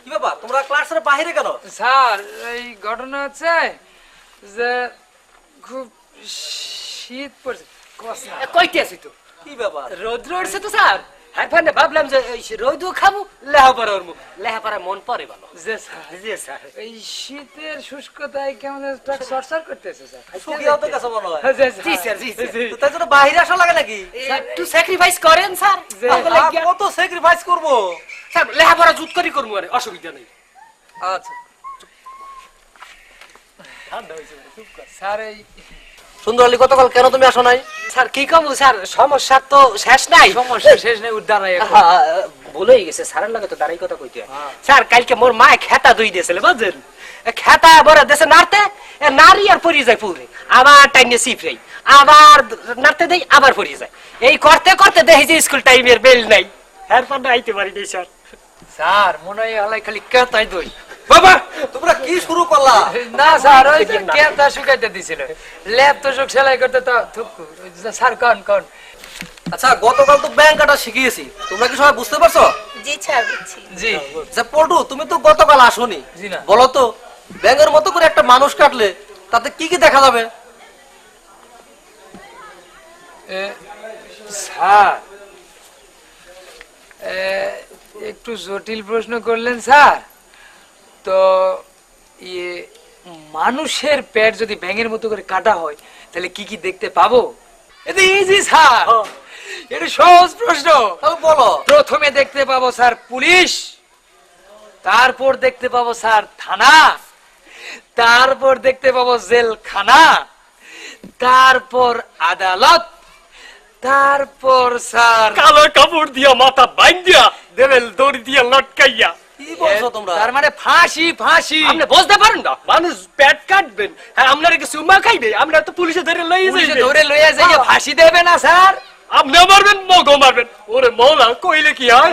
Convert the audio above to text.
কি ব্যাপার তোমরা ক্লাসের বাইরে কেন? স্যার এই ঘটনা হচ্ছে যে খুব শীত পড়ছে। কইতে আছি তো কি ব্যাপার? রৌদ্র উঠছে তো স্যার। হ্যাঁ ভাই ভাবলাম যে রৌদ্র খাবো লেহাপড়া ওর লেহাপড়া মন পরে ভালো। যে স্যার জি স্যার। এই শীতের শুষ্কতায় কেমন একটা সরসর করতেছে স্যার। শুকিয়ে হতে কাছে মনে হয়। জি স্যার জি স্যার। তো তাই জন্য বাইরে আসা লাগে নাকি? একটু স্যাক্রিফাইস করেন স্যার। কত স্যাক্রিফাইস করবো? স্যার লেহাপড়া জুত করি করবো আরে অসুবিধা নেই। আচ্ছা স্যার এই সুন্দর আলী গতকাল কেন তুমি আসো নাই? স্যার কি কম স্যার সমস্যা তো শেষ নাই। সমস্যা শেষ নেই উদ্ধার নাই এখন। বলেই গেছে স্যারের লাগে তো দাঁড়াই কথা কইতে হয়। স্যার কালকে মোর মা খেতা দুই দিয়েছিল বুঝছেন, খেতা বড় দেশে নাড়তে নারী আর পরি যায় পুরে, আবার টাইমে সিফরাই আবার নাড়তে দেই আবার পরি যায়, এই করতে করতে দেখি যে স্কুল টাইমের বেল নাই, এরপর আইতে পারি নাই স্যার। স্যার মনে হয় হলাই খালি কেতাই দই। বাবা তোমরা কি শুরু করলা? না স্যার ওই যে কেতা শুকাইতে দিছিল, ল্যাব তো সব সেলাই করতে তো থুকু। স্যার কোন কোন আচ্ছা গতকাল তো ব্যাংক কাটা শিখিয়েছি, তোমরা কি সবাই বুঝতে পারছো? জি স্যার বুঝছি। জি আচ্ছা পল্টু তুমি তো গতকাল আসোনি, জি না। বলো তো ব্যাঙের মতো করে একটা মানুষ কাটলে তাতে কি কি দেখা যাবে? স্যার একটু জটিল প্রশ্ন করলেন স্যার। তো ইয়ে মানুষের পেট যদি ব্যাঙের মতো করে কাটা হয় তাহলে কি কি দেখতে পাবো? এটা ইজি স্যার, এটা সহজ প্রশ্ন। তাহলে বলো। প্রথমে দেখতে পাবো স্যার পুলিশ, তারপর দেখতে পাবো স্যার থানা, তারপর দেখতে পাবো জেলখানা, তারপর আদালত, তারপর স্যার কালো কাপড় দিয়া মাথা বাইন্দিয়া দেবেল দড়ি দিয়া লটকাইয়া। কি বলছো তোমরা? তার মানে ফাঁসি ফাঁসি। আপনি বুঝতে পারেন না, মানুষ পেট কাটবেন, হ্যাঁ আপনারা কি সুমা খাইবে, আমরা তো পুলিশে ধরে লইয়ে পুলিশে যাইবে, ধরে লইয়া যাইয়া ফাঁসি দেবে না স্যার। আপনি মারবেন মগও মারবেন, ওরে মৌলা কইলে কি হয়?